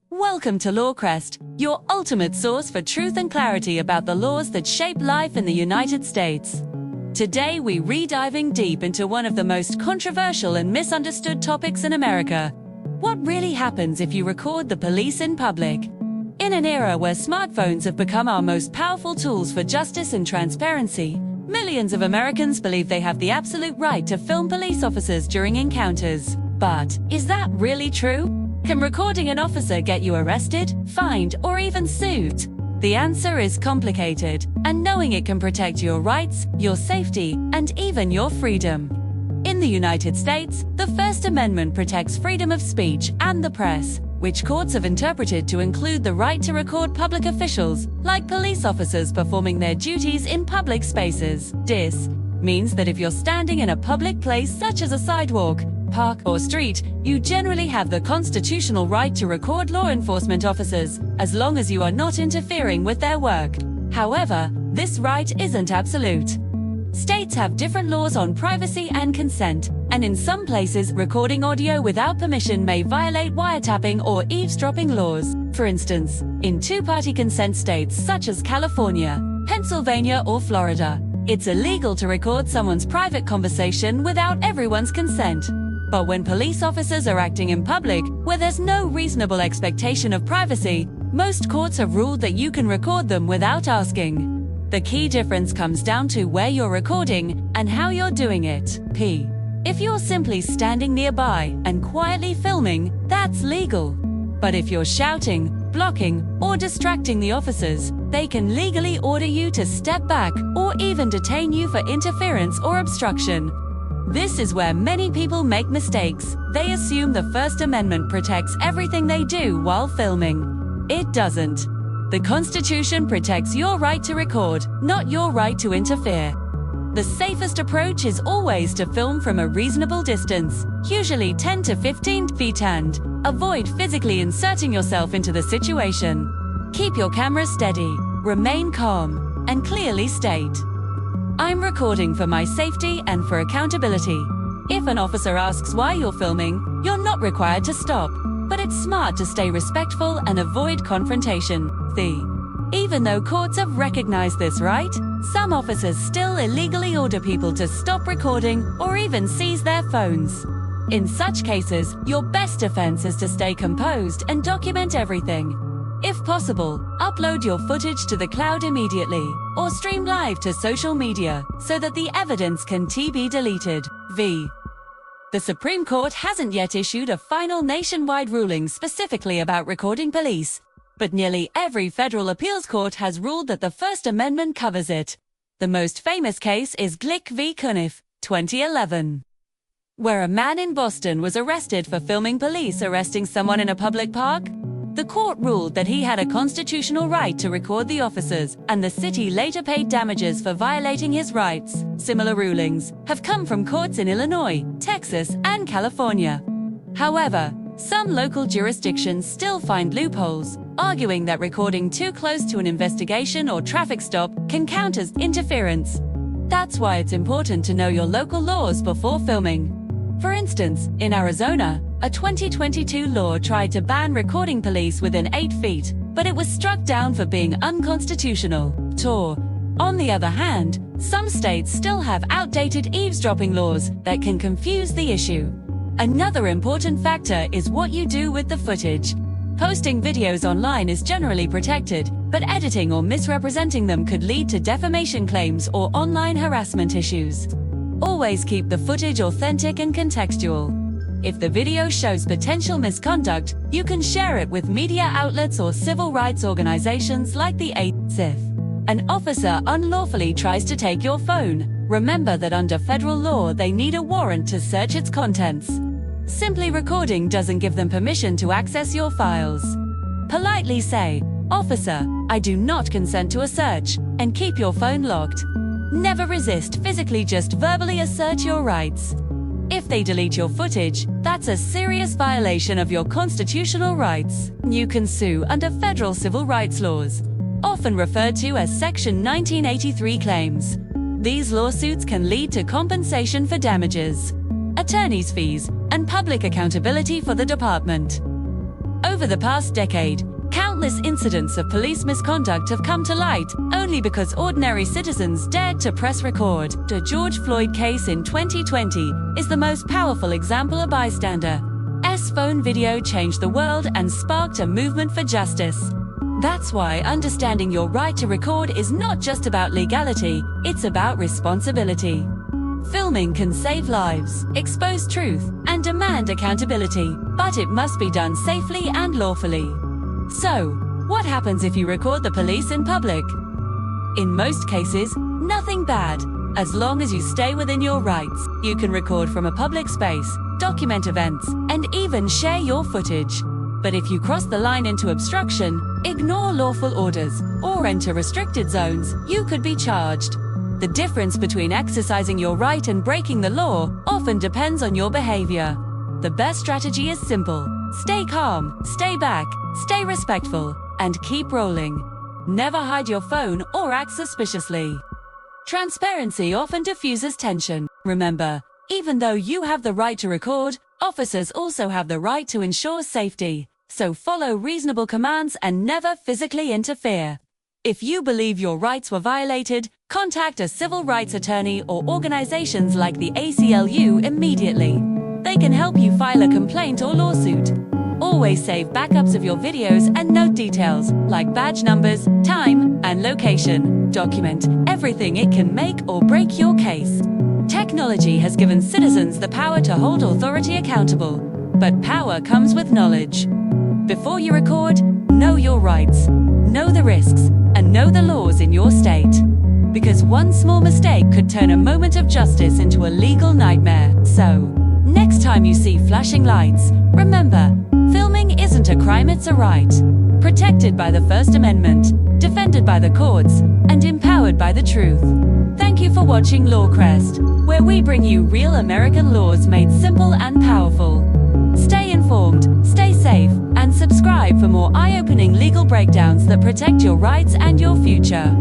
Welcome to Law Crest, your ultimate source for truth and clarity about the laws that shape life in the United States. Today we're diving deep into one of the most controversial and misunderstood topics in America. What really happens if you record the police in public? In an era where smartphones have become our most powerful tools for justice and transparency, millions of Americans believe they have the absolute right to film police officers during encounters. But is that really true? Can recording an officer get you arrested, fined, or even sued? The answer is complicated, and knowing it can protect your rights, your safety, and even your freedom. In the United States, the First Amendment protects freedom of speech and the press, which courts have interpreted to include the right to record public officials, like police officers performing their duties in public spaces. This means that if you're standing in a public place such as a sidewalk, park, or street, you generally have the constitutional right to record law enforcement officers, as long as you are not interfering with their work. However, this right isn't absolute. States have different laws on privacy and consent, and in some places, recording audio without permission may violate wiretapping or eavesdropping laws. For instance, in two-party consent states such as California, Pennsylvania, or Florida, it's illegal to record someone's private conversation without everyone's consent. But when police officers are acting in public, where there's no reasonable expectation of privacy, most courts have ruled that you can record them without asking. The key difference comes down to where you're recording and how you're doing it. If you're simply standing nearby and quietly filming, that's legal. But if you're shouting, blocking, or distracting the officers, they can legally order you to step back or even detain you for interference or obstruction. This is where many people make mistakes. They assume the First Amendment protects everything they do while filming. It doesn't. The Constitution protects your right to record, not your right to interfere. The safest approach is always to film from a reasonable distance, usually 10 to 15 feet, and avoid physically inserting yourself into the situation. Keep your camera steady, remain calm, and clearly state, "I'm recording for my safety and for accountability." If an officer asks why you're filming, you're not required to stop, but it's smart to stay respectful and avoid confrontation. Even though courts have recognized this right, some officers still illegally order people to stop recording or even seize their phones. In such cases, your best defense is to stay composed and document everything. If possible, upload your footage to the cloud immediately, or stream live to social media so that the evidence can be deleted. The Supreme Court hasn't yet issued a final nationwide ruling specifically about recording police, but nearly every federal appeals court has ruled that the First Amendment covers it. The most famous case is Glick v. Cuniff, 2011, where a man in Boston was arrested for filming police arresting someone in a public park. The court ruled that he had a constitutional right to record the officers, and the city later paid damages for violating his rights. Similar rulings have come from courts in Illinois, Texas, and California. However, some local jurisdictions still find loopholes, arguing that recording too close to an investigation or traffic stop can count as interference. That's why it's important to know your local laws before filming. For instance, in Arizona, a 2022 law tried to ban recording police within 8 feet, but it was struck down for being unconstitutional. On the other hand, some states still have outdated eavesdropping laws that can confuse the issue. Another important factor is what you do with the footage. Posting videos online is generally protected, but editing or misrepresenting them could lead to defamation claims or online harassment issues. Always keep the footage authentic and contextual. If the video shows potential misconduct, you can share it with media outlets or civil rights organizations like the ACT. If an officer unlawfully tries to take your phone, remember that under federal law they need a warrant to search its contents. Simply recording doesn't give them permission to access your files. Politely say, "Officer, I do not consent to a search," and keep your phone locked. Never resist, physically just verbally assert your rights. If they delete your footage, that's a serious violation of your constitutional rights. You can sue under federal civil rights laws, often referred to as Section 1983 claims. These lawsuits can lead to compensation for damages, attorney's fees, and public accountability for the department. Over the past decade, countless incidents of police misconduct have come to light only because ordinary citizens dared to press record. The George Floyd case in 2020 is the most powerful example. A bystander's phone video changed the world and sparked a movement for justice. That's why understanding your right to record is not just about legality, it's about responsibility. Filming can save lives, expose truth, and demand accountability, but it must be done safely and lawfully. So, what happens if you record the police in public? In most cases, nothing bad. As long as you stay within your rights, you can record from a public space, document events, and even share your footage. But if you cross the line into obstruction, ignore lawful orders, or enter restricted zones, you could be charged. The difference between exercising your right and breaking the law often depends on your behavior. The best strategy is simple. Stay calm, stay back, stay respectful, and keep rolling. Never hide your phone or act suspiciously. Transparency often diffuses tension. Remember, even though you have the right to record, officers also have the right to ensure safety. So follow reasonable commands and never physically interfere. If you believe your rights were violated, contact a civil rights attorney or organizations like the ACLU immediately. They can help you file a complaint or lawsuit. Always save backups of your videos and note details like badge numbers, time, and location. Document everything. It can make or break your case. Technology has given citizens the power to hold authority accountable, but power comes with knowledge. Before you record, know your rights, know the risks, and know the laws in your state. Because one small mistake could turn a moment of justice into a legal nightmare. So, next time you see flashing lights, remember, filming isn't a crime, it's a right. Protected by the First Amendment, defended by the courts, and empowered by the truth. Thank you for watching Law Crest, where we bring you real American laws made simple and powerful. Stay informed, stay safe, and subscribe for more eye-opening legal breakdowns that protect your rights and your future.